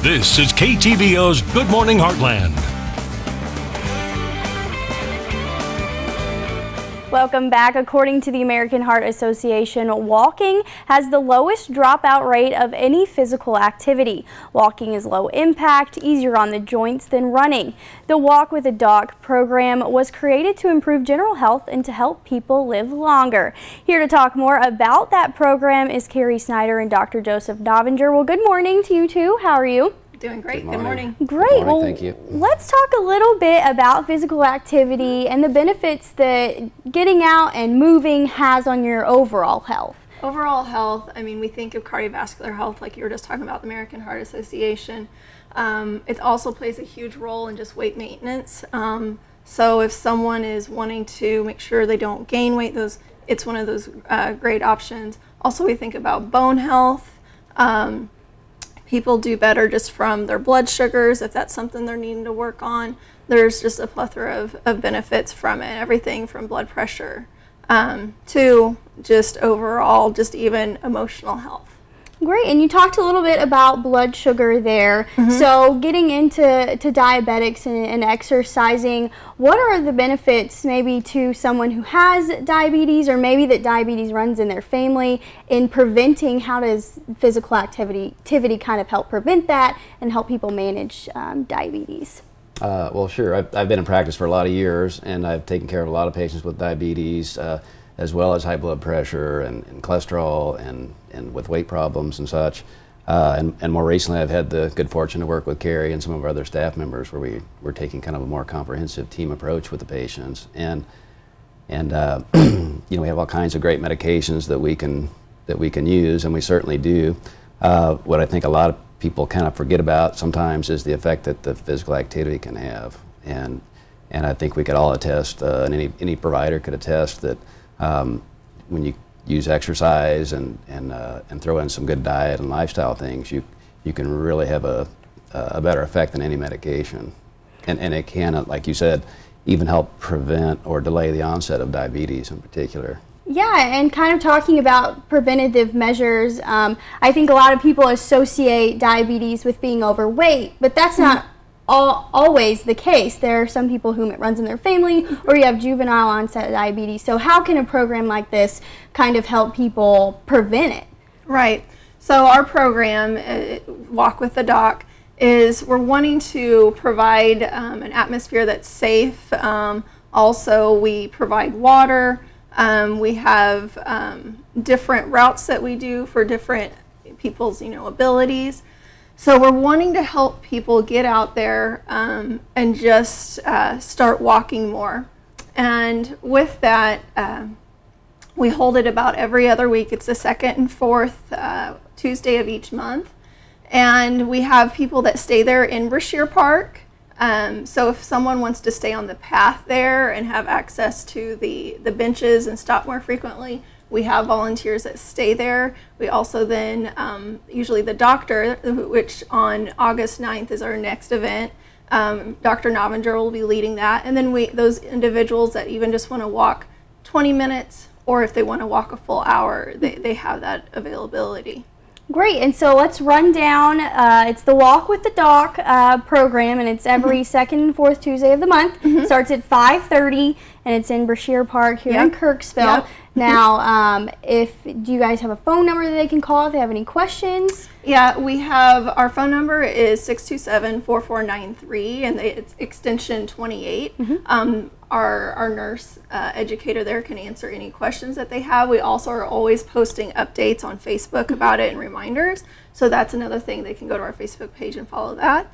This is KTVO's Good Morning Heartland. Welcome back. According to the American Heart Association, walking has the lowest dropout rate of any physical activity. Walking is low impact, easier on the joints than running. The Walk with a Doc program was created to improve general health and to help people live longer. Here to talk more about that program is Carrie Snyder and Dr. Joseph Novinger. Well, good morning to you two. How are you? Doing great. Good morning. Great. Good morning. Well, thank you. Let's talk a little bit about physical activity and the benefits that getting out and moving has on your overall health. Overall health, I mean, we think of cardiovascular health like you were just talking about the American Heart Association. It also plays a huge role in just weight maintenance. So if someone is wanting to make sure they don't gain weight, it's one of those great options. Also, we think about bone health. People do better just from their blood sugars if that's something they're needing to work on. There's just a plethora of benefits from it, everything from blood pressure to just overall, just even emotional health. Great, and you talked a little bit about blood sugar there. So getting into diabetics and exercising, what are the benefits maybe to someone who has diabetes or maybe that diabetes runs in their family in preventing? How does physical activity kind of help prevent that and help people manage diabetes? Well, sure. I've been in practice for a lot of years, and I've taken care of a lot of patients with diabetes, as well as high blood pressure and cholesterol and with weight problems and such. And more recently, I've had the good fortune to work with Carrie and some of our other staff members where we're taking kind of a more comprehensive team approach with the patients. And you know, we have all kinds of great medications that we can use, and we certainly do. What I think a lot of people kind of forget about sometimes is the effect that the physical activity can have. And I think we could all attest, and any provider could attest that when you use exercise and throw in some good diet and lifestyle things, you can really have a better effect than any medication. And it can, like you said, even help prevent or delay the onset of diabetes in particular. Yeah, and kind of talking about preventative measures, I think a lot of people associate diabetes with being overweight, but that's not always the case. There are some people whom it runs in their family, or you have juvenile onset diabetes. So how can a program like this kind of help people prevent it? Right. So our program, Walk with the Doc, is we're wanting to provide an atmosphere that's safe. Also, we provide water. We have different routes that we do for different people's, abilities. So we're wanting to help people get out there and just start walking more. And with that, we hold it about every other week. It's the second and fourth Tuesday of each month. And we have people that stay there in Brashear Park. So if someone wants to stay on the path there and have access to the benches and stop more frequently, we have volunteers that stay there. We also then, usually the doctor, which on August 9th is our next event, Dr. Novinger will be leading that. And then those individuals that even just want to walk 20 minutes, or if they want to walk a full hour, they have that availability. Great, and so let's run down, it's the Walk with the Doc program, and it's every second and fourth Tuesday of the month. It starts at 5:30, and it's in Brashear Park here in Kirksville. Now, do you guys have a phone number that they can call if they have any questions? Yeah, we have, our phone number is 627-4493, and it's extension 28. Our nurse educator there can answer any questions that they have. We also are always posting updates on Facebook about it and reminders. So that's another thing. They can go to our Facebook page and follow that.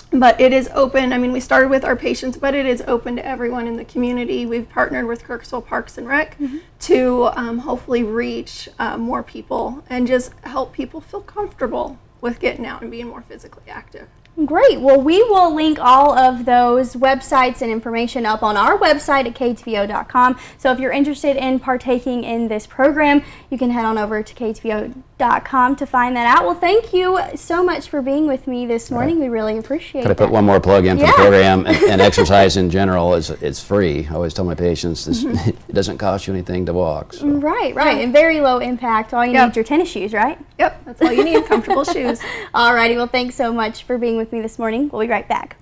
But it is open. I mean, we started with our patients, but it is open to everyone in the community. We've partnered with Kirksville Parks and Rec to hopefully reach more people and just help people feel comfortable with getting out and being more physically active. Great. Well, we will link all of those websites and information up on our website at KTVO.com. So if you're interested in partaking in this program, you can head on over to KTVO.com .com to find that out. Well, thank you so much for being with me this morning. We really appreciate it. Could I put one more plug in for the program? And exercise in general it's free. I always tell my patients this, it doesn't cost you anything to walk. So. Right, and very low impact. All you need is your tennis shoes, right? Yep, that's all you need, comfortable shoes. Alrighty, well, thanks so much for being with me this morning. We'll be right back.